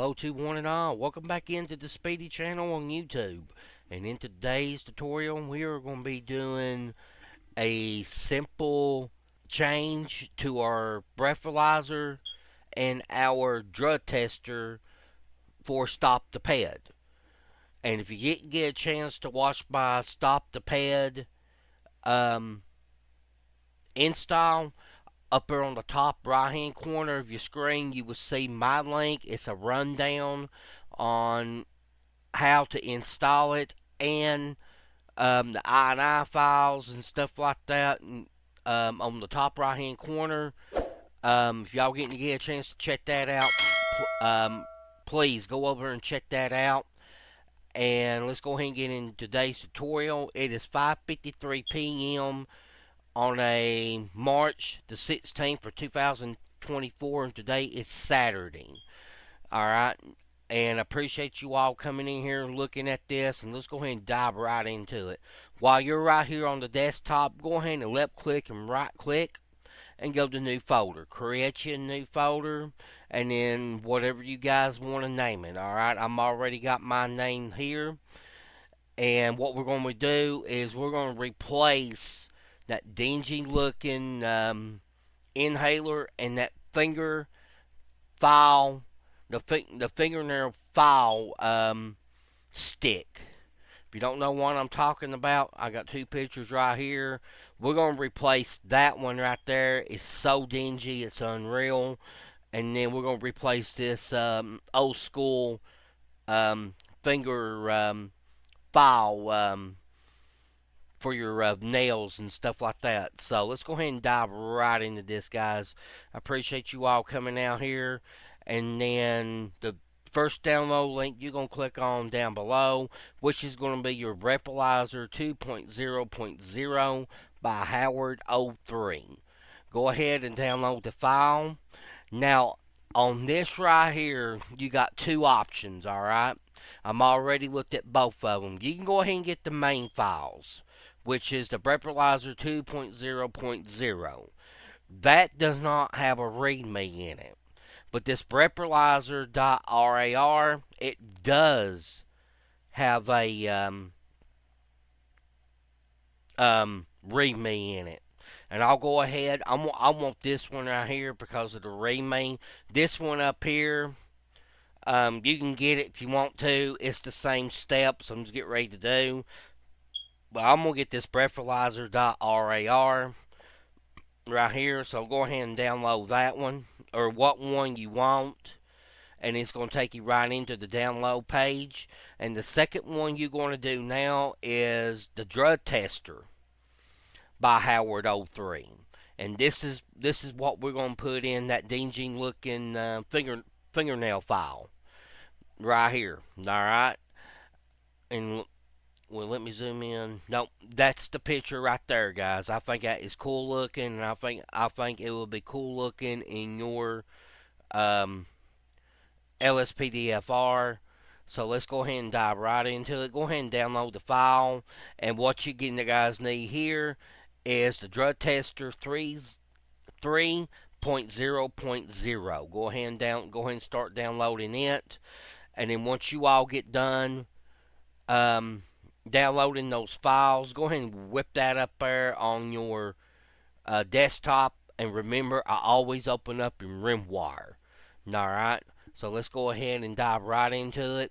Hello to one and all. Welcome back into the Speedy channel on YouTube. And in today's tutorial, we are going to be doing a simple change to our breathalyzer and our drug tester for Stop the Ped. And if you didn't get a chance to watch my Stop the Ped install, up there on the top right hand corner of your screen, you will see my link. It's a rundown on how to install it and the INI files and stuff like that on the top right hand corner. If y'all getting to get a chance to check that out, please go over and check that out. And let's go ahead and get into today's tutorial. It is 5:53 p.m. on a March the 16th for 2024, and today is Saturday. Alright, and I appreciate you all coming in here and looking at this, and let's go ahead and dive right into it. While you're right here on the desktop, go ahead and left click and right click and go to new folder. Create you a new folder, and then whatever you guys want to name it. Alright, I'm already got my name here, and what we're going to do is we're going to replace that dingy looking inhaler and that finger file, the fingernail file stick. If you don't know what I'm talking about, I got two pictures right here. We're going to replace that one right there. It's so dingy, it's unreal. And then we're going to replace this old school finger file for your nails and stuff like that. So let's go ahead and dive right into this, guys. I appreciate you all coming out here. And then the first download link you're going to click on down below, which is going to be your Breathalyzer 2.0.0 by Howard 03. Go ahead and download the file. Now, on this right here, you got two options, alright? I'm already looked at both of them. You can go ahead and get the main files, which is the Breathalyzer 2.0.0. That does not have a README in it. But this Breathalyzer.rar, it does have a README in it. And I'll go ahead, I want this one right here because of the README. This one up here, you can get it if you want to. It's the same steps I'm just getting ready to do. But I'm going to get this Breathalyzer.rar right here. So go ahead and download that one, or what one you want. And it's going to take you right into the download page. And the second one you're going to do now is the drug tester by Howard 03. And this is what we're going to put in that dingy looking fingernail file right here. Alright. And well, let me zoom in. No, that's the picture right there, guys. I think that is cool looking, and I think it will be cool looking in your LSPDFR. So let's go ahead and dive right into it. Go ahead and download the file, and what you guys need here is the drug tester 3.0.0. Go ahead and start downloading it, and then once you all get done downloading those files, go ahead and whip that up there on your desktop. And remember, I always open up in RimWire. Alright, so let's go ahead and dive right into it.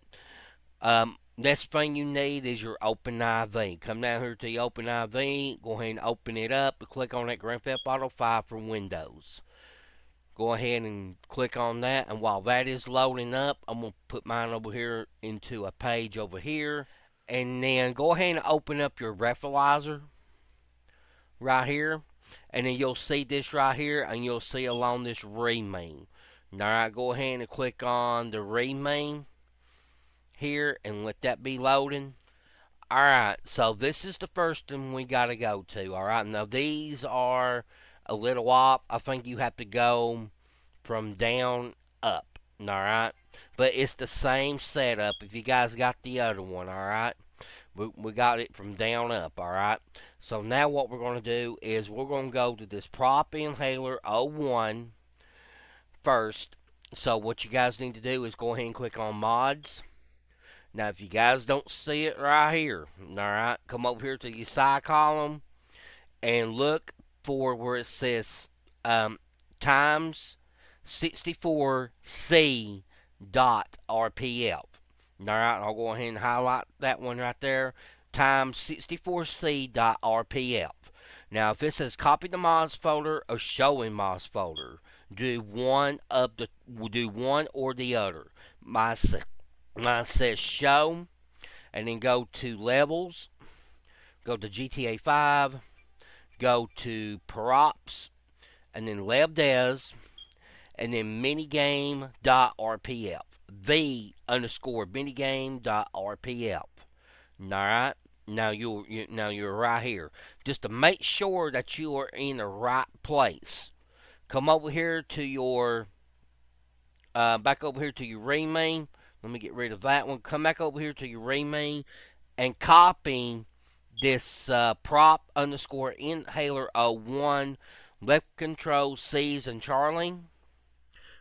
Next thing you need is your OpenIV. Come down here to the OpenIV, go ahead and open it up, and click on that Grand Theft Auto 5 for Windows. Go ahead and click on that, and while that is loading up, I'm going to put mine over here into a page over here. And then go ahead and open up your Breathalyzer right here. And then you'll see this right here, and you'll see along this README. Alright, go ahead and click on the README here and let that be loading. Alright, so this is the first one we got to go to. Alright, now these are a little off. I think you have to go from down up. Alright, but it's the same setup if you guys got the other one. Alright, we got it from down up. Alright, so now what we're going to do is we're going to go to this prop inhaler 01 first, So what you guys need to do is go ahead and click on mods. Now, if you guys don't see it right here, all right, come over here to your side column and look for where it says times 64C dot RPF. All right, I'll go ahead and highlight that one right there. Times 64C dot RPF. Now, if it says copy the mods folder or show in mods folder, do one or the other. Mine says show, and then go to levels, go to GTA 5, go to props, and then LabDes, and then minigame.rpf. V underscore minigame.rpf. Alright? Now you're right here. Just to make sure that you are in the right place. Come over here to your back over here to your rename. Let me get rid of that one. Come back over here to your rename and copy this prop underscore In-haler 01 left control C's and Charlie.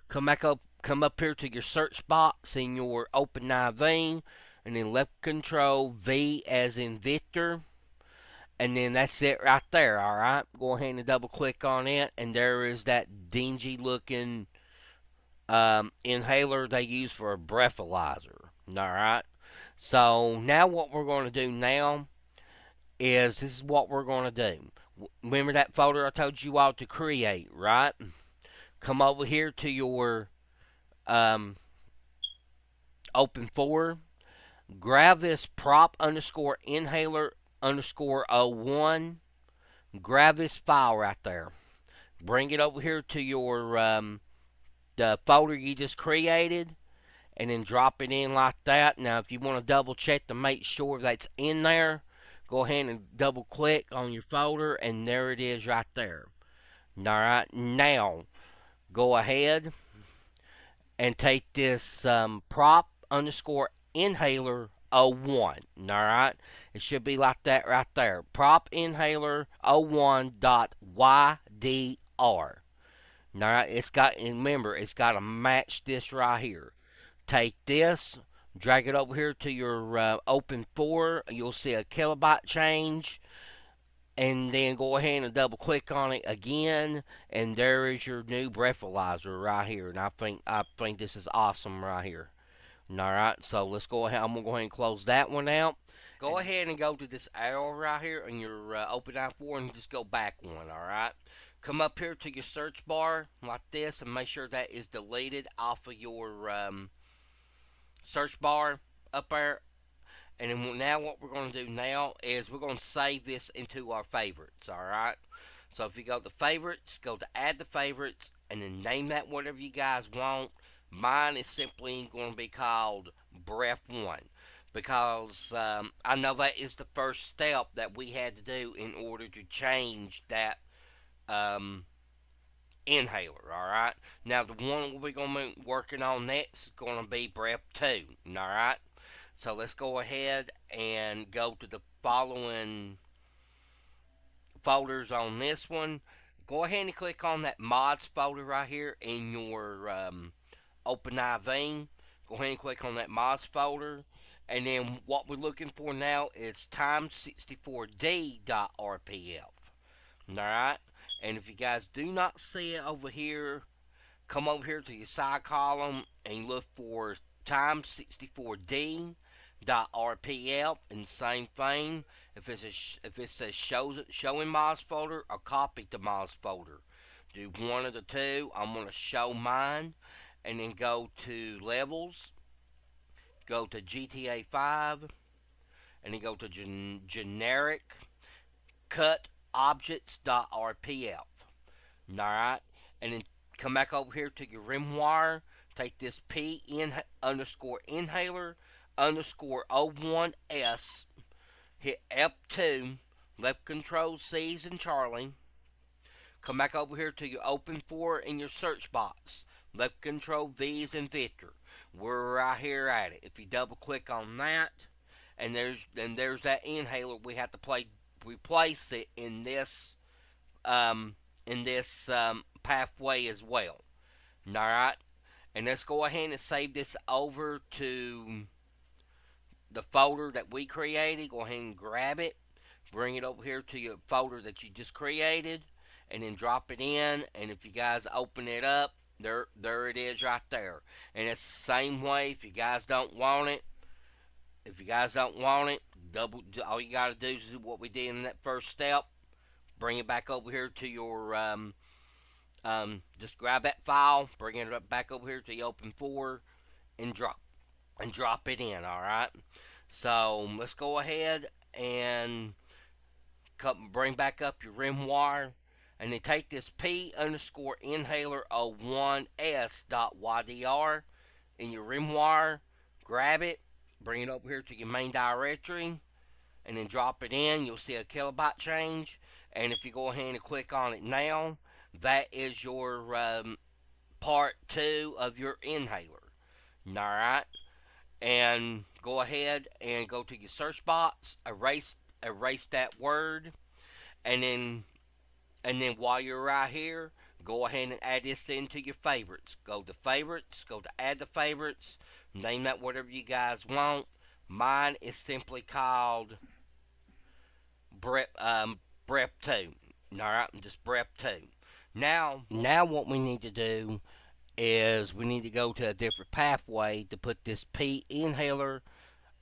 Come up here to your search box in your OpenIV, and then left control V as in Victor, and then that's it right there. All right, go ahead and double click on it, and there is that dingy looking inhaler they use for a breathalyzer. All right. So now what we're going to do now is this is what we're going to do. Remember that folder I told you all to create, right? Come over here to your um, open folder. Grab this prop underscore inhaler underscore 01. Grab this file right there. Bring it over here to your the folder you just created, and then drop it in like that. Now, if you want to double check to make sure that's in there, go ahead and double click on your folder, and there it is right there. All right, now go ahead and take this prop underscore inhaler 01. All right, it should be like that right there. Prop inhaler 01 dot YDR. All right, it's got, and remember, it's got to match this right here. Take this, drag it over here to your open 4. You'll see a kilobyte change, and then go ahead and double click on it again, and there is your new breathalyzer right here. And I think this is awesome right here. All right, so let's go ahead. I'm gonna go ahead and close that one out. Go ahead and go to this arrow right here in your open i4 and just go back one. All right. Come up here to your search bar like this and make sure that is deleted off of your search bar up there. And then now what we're going to do now is we're going to save this into our favorites, all right? So if you go to favorites, go to add the favorites, and then name that whatever you guys want. Mine is simply going to be called Breath 1 because I know that is the first step that we had to do in order to change that um, inhaler, all right? Now, the one we're going to be working on next is going to be Breath 2, all right? So let's go ahead and go to the following folders on this one. Go ahead and click on that mods folder right here in your OpenIV. Go ahead and click on that mods folder. And then what we're looking for now is time64d.rpf. Alright? And if you guys do not see it over here, come over here to your side column and look for time64d dot RPF, and same thing. If it says show in Moz folder or copy to Moz folder, do one of the two. I'm gonna show mine, and then go to levels, go to GTA 5, and then go to generic cut objects.rpf. Alright, and then come back over here to your rim wire. Take this P in underscore inhaler underscore 01S, hit F2, left control C's and Charlie. Come back over here to your open 4 in your search box. Left control V's and Victor. We're right here at it. If you double click on that, and there's that inhaler, we have to replace it in this pathway as well. All right. And let's go ahead and save this over to the folder that we created. Go ahead and grab it, bring it over here to your folder that you just created, and then drop it in. And if you guys open it up, there it is right there. And it's the same way. If you guys don't want it, double. All you gotta do is do what we did in that first step. Bring it back over here to your just grab that file, bring it back over here to the open folder, and drop it in. All right. So let's go ahead and bring back up your rim wire, and then take this P underscore inhaler 01S dot YDR in your rim wire, grab it, bring it over here to your main directory, and then drop it in. You'll see a kilobyte change, and if you go ahead and click on it now, that is your part 2 of your inhaler. Alright, and go ahead and go to your search box, erase that word, and then while you're right here, go ahead and add this into your favorites. Go to favorites, go to add the favorites, name that whatever you guys want. Mine is simply called Brep 2. Alright, just Brep 2. Now what we need to do is we need to go to a different pathway to put this P inhaler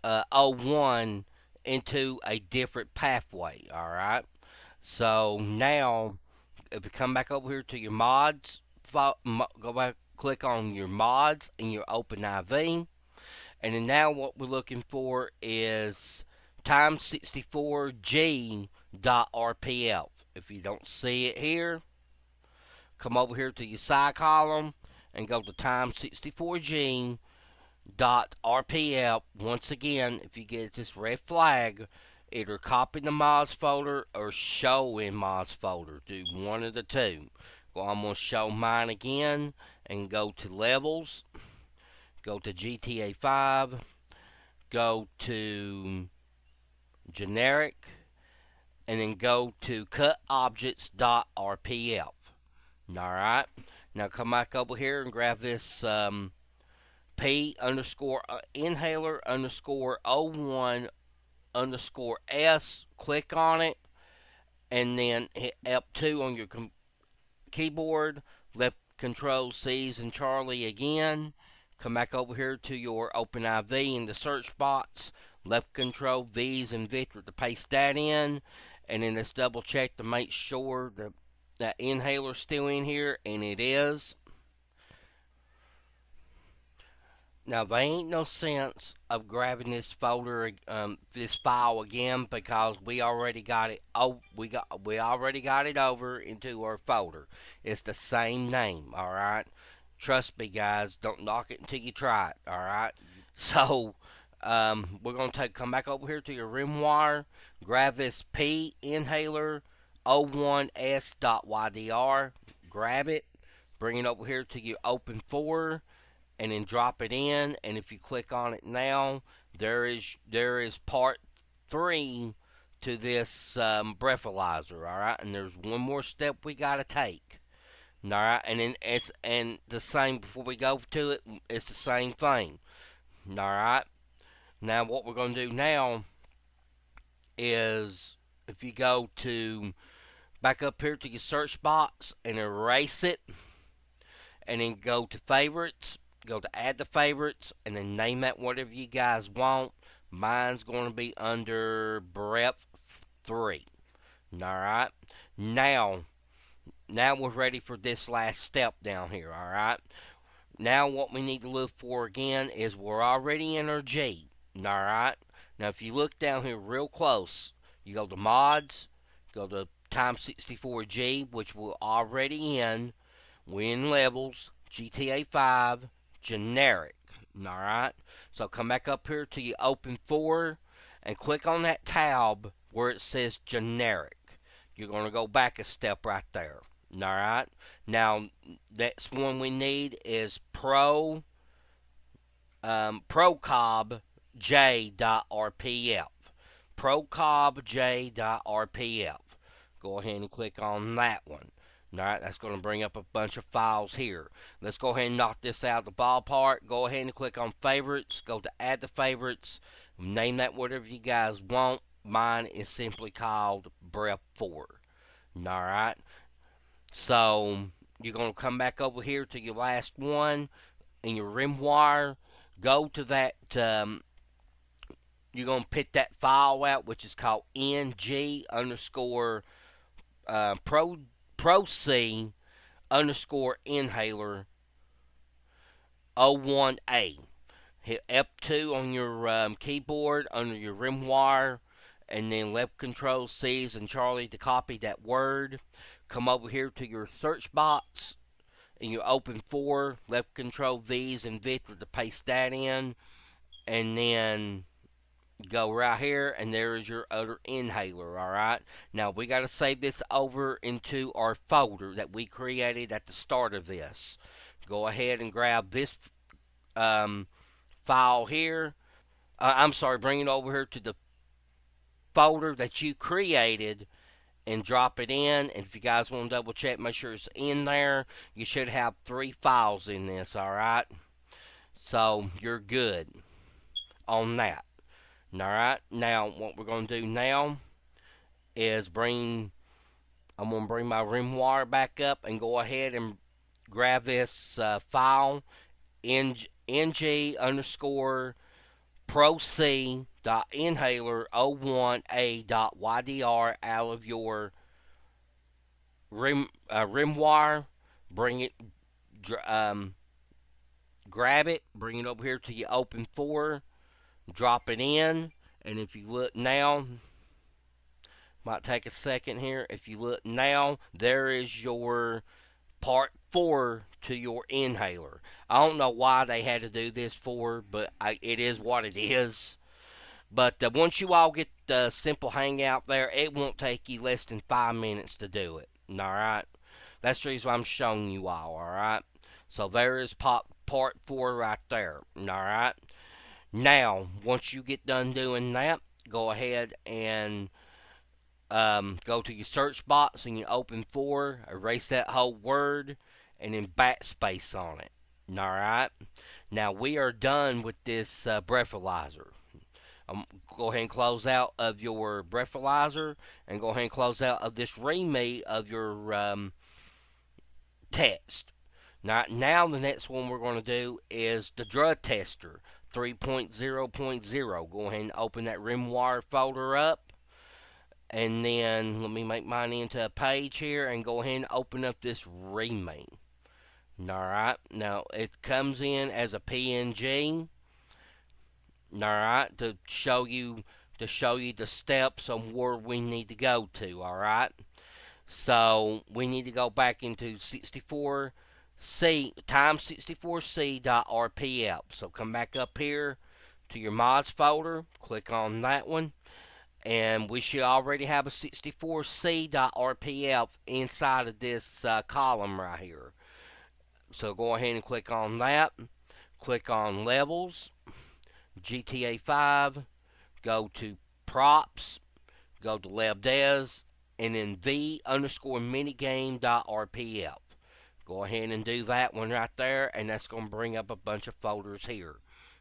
01 into a different pathway. Alright. So now, if you come back over here to your mods, go back, click on your mods in your OpenIV, and then now what we're looking for is time64g.rpf. If you don't see it here, come over here to your side column and go to time64g .rpf. Once again, if you get this red flag, either copy the mods folder or show in mods folder. Do one of the two. Well, I'm going to show mine again and go to levels, go to GTA 5, go to generic, and then go to cut objects.rpf. Alright, now come back over here and grab this P underscore inhaler underscore 01 underscore S, click on it, and then hit F2 on your keyboard, left control C's and Charlie again, come back over here to your OpenIV in the search box, left control V's and Victor to paste that in, and then let's double check to make sure that inhaler's still in here, and it is. Now, there ain't no sense of grabbing this folder, this file again, because we already got it. Oh, we already got it over into our folder. It's the same name. All right. Trust me, guys. Don't knock it until you try it. All right. So, we're gonna come back over here to your rim wire. Grab this P inhaler 01S.ydr. Grab it. Bring it over here to your open folder, and then drop it in. And if you click on it now, there is part 3 to this breathalyzer. All right, and there's one more step we gotta take. All right, and then it's the same before we go to it. It's the same thing. All right. Now what we're gonna do now is, if you go to back up here to your search box and erase it, and then go to favorites, go to add the favorites, and then name that whatever you guys want. Mine's going to be under Breath 3. Alright. Now we're ready for this last step down here. Alright. Now what we need to look for again is we're already in our G. Alright. Now if you look down here real close, you go to mods, go to Time64G, which we're already in. We're in levels, GTA 5, generic. Alright, so come back up here to your open folder and click on that tab where it says generic. You're going to go back a step right there. Alright, now that's one we need is procobj.rpf. Procobj.rpf. Go ahead and click on that one. Alright, that's going to bring up a bunch of files here. Let's go ahead and knock this out of the ballpark. Go ahead and click on favorites. Go to add to favorites. Name that whatever you guys want. Mine is simply called Breath 4. Alright, so you're going to come back over here to your last one in your rim wire. Go to that, you're going to pick that file out, which is called NG underscore pro C underscore In-haler 01A. Hit F2 on your keyboard under your rim wire, and then left control C's and Charlie to copy that word. Come over here to your search box and you open 4, left control V's and Victor to paste that in, and then go right here, and there is your other inhaler. All right, now we got to save this over into our folder that we created at the start of this. Go ahead and grab this file here. I'm sorry, bring it over here to the folder that you created and drop it in. And if you guys want to double check, make sure it's in there. You should have 3 files in this. All right, so you're good on that. Alright, now what we're going to do now is I'm going to bring my rim wire back up and go ahead and grab this file, ng underscore pro C dot inhaler 01A dot ydr out of your rim wire. Bring it, grab it, bring it over here to your open 4. Drop it in, and if you look now, might take a second here. If you look now, there is your part 4 to your inhaler. I don't know why they had to do this for, but it is what it is. But once you all get the simple hang out there, it won't take you less than 5 minutes to do it. Alright? That's the reason why I'm showing you all. Alright? So there is part 4 right there. Alright? Now, once you get done doing that, go ahead and go to your search box and you open 4, erase that whole word, and then backspace on it. Alright? Now, we are done with this breathalyzer. Go ahead and close out of your breathalyzer, and go ahead and close out of this read of your test. Now, the next one we're going to do is the drug tester. 3.0.0. Go ahead and open that rim wire folder up, and then let me make mine into a page here and go ahead and open up this readme. Alright, now it comes in as a PNG. Alright, to show you the steps on where we need to go to. Alright, so we need to go back into 64 time64c.rpf. So come back up here to your mods folder, click on that one, and we should already have a 64c.rpf inside of this column right here. So go ahead and click on that, click on levels, GTA 5, go to props, go to LevDes, and then v underscore minigame.rpf. Go ahead and do that one right there, and that's going to bring up a bunch of folders here.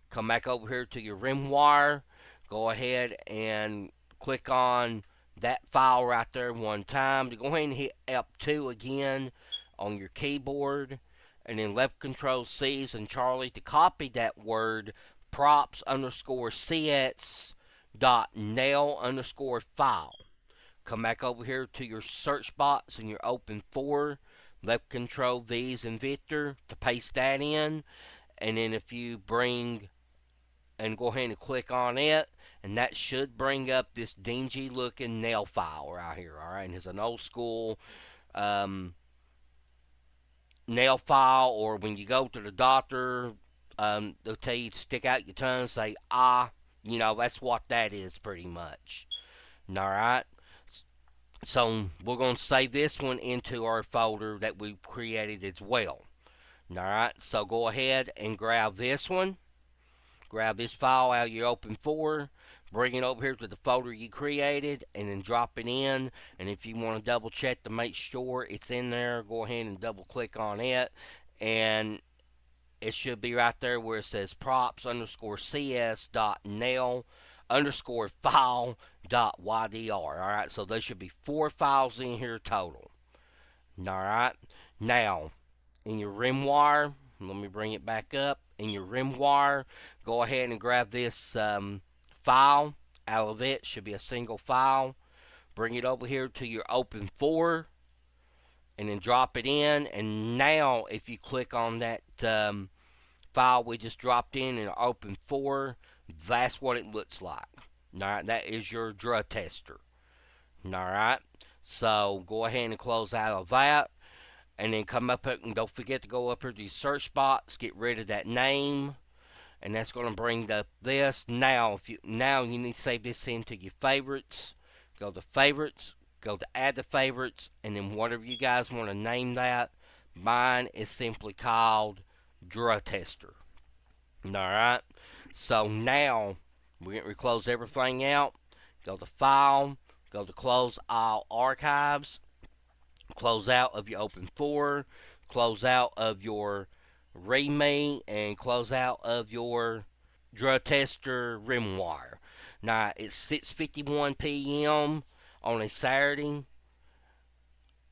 Come back over here to your rim wire. Go ahead and click on that file right there one time. Go ahead and hit F2 again on your keyboard, and then left control C's and Charlie to copy that word props underscore cs dot nail underscore file. Come back over here to your search box and your open 4. Left control V's and Victor to paste that in, and then if you bring and go ahead and click on it, and that should bring up this dingy looking nail file right here. Alright, and it's an old school nail file, or when you go to the doctor, they'll tell you to stick out your tongue and say that's what that is pretty much. Alright, so we're going to save this one into our folder that we've created as well. Alright, so go ahead and grab this one. Grab this file out of your open 4. bring it over here to the folder you created, and then drop it in. And if you want to double check to make sure it's in there, go ahead and double click on it, and it should be right there where it says props underscore cs dot nail underscore file dot ydr. Alright, so there should be 4 files in here total. Alright, now in your rim wire, let me bring it back up. In your rim wire, go ahead and grab this file out of it. Should be a single file. Bring it over here to your open 4 and then drop it in. And now if you click on that file we just dropped in open 4, that's what it looks like. Alright, that is your drug tester. Alright, so go ahead and close out of that, and then come up and don't forget to go up here to your search box, get rid of that name, and that's going to bring up this. Now you need to save this into your favorites. Go to favorites, go to add to favorites, and then whatever you guys want to name that. Mine is simply called drug tester. Alright, so now we're going to close everything out. Go to file, go to close all archives, close out of your open 4, close out of your readme, and close out of your drug tester rim wire. Now it's 6:51 p.m. on a Saturday,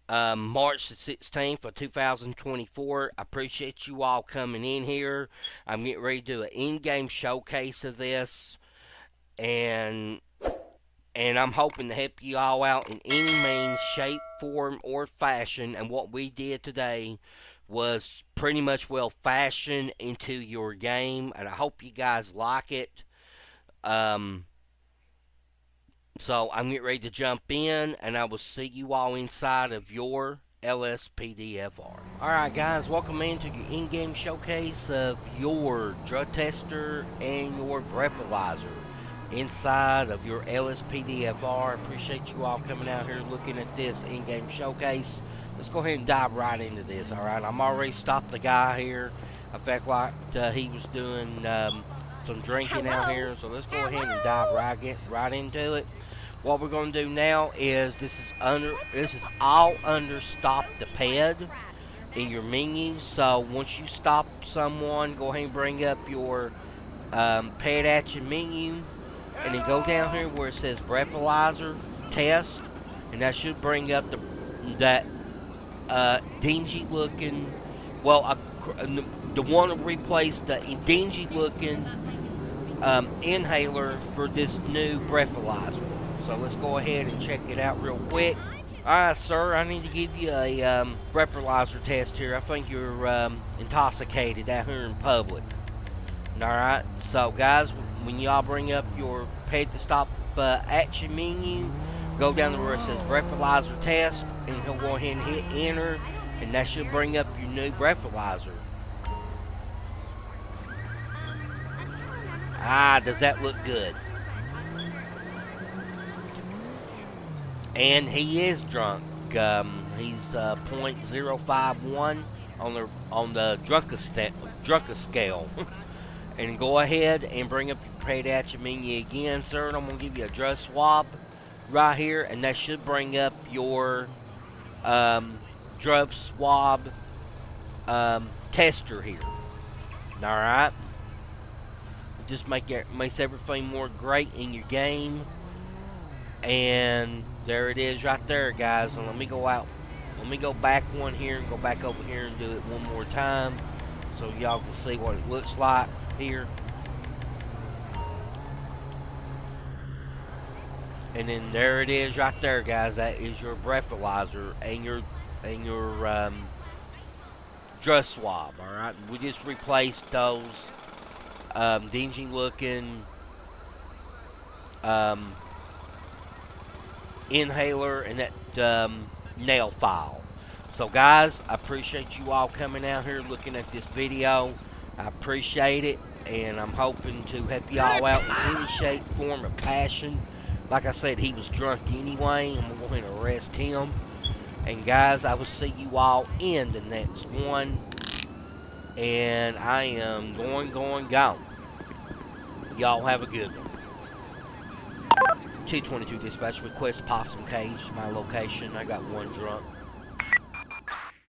March the 16th of 2024. I appreciate you all coming in here. I'm getting ready to do an in-game showcase of this, and I'm hoping to help you all out in any means, shape, form, or fashion. And what we did today was pretty much fashioned into your game, and I hope you guys like it. So I'm getting ready to jump in, and I will see you all inside of your LSPDFR. Alright guys, welcome into your in-game showcase of your drug tester and your breathalyzer inside of your LSPDFR. Appreciate you all coming out here looking at this in-game showcase. Let's go ahead and dive right into this. Alright, I'm already stopped the guy here. I felt like he was doing some drinking out here, so let's go ahead and dive right into it. What we're going to do now is this is all under stop the ped in your menu. So once you stop someone, go ahead and bring up your ped action menu, and then go down here where it says breathalyzer test, and that should bring up that dingy looking, the one to replace the dingy looking inhaler for this new breathalyzer. So let's go ahead and check it out real quick. Alright, sir, I need to give you a breathalyzer test here. I think you're intoxicated out here in public. Alright, so guys, when y'all bring up your ped to stop action menu, go down to where it says breathalyzer test, and he'll go ahead and hit enter, and that should bring up your new breathalyzer. Does that look good? And he is drunk. He's .051 on the drunkest scale. And go ahead and bring up your ped action menu again, sir. And I'm gonna give you a drug swab right here, and that should bring up your drug swab tester here. All right. Just makes everything more great in your game. And there it is right there, guys. And let me go back one here and go back over here and do it one more time so y'all can see what it looks like here. And then there it is right there, guys. That is your breathalyzer and your drug swab. All right, we just replaced those dingy looking inhaler and that nail file. So guys, I appreciate you all coming out here looking at this video. I appreciate it, and I'm hoping to help y'all out in any shape, form, or passion. Like I said, he was drunk anyway. I'm going to arrest him. And guys, I will see you all in the next one. And I am going. Y'all have a good one. 222 dispatch, request possum cage to my location. I got one drunk.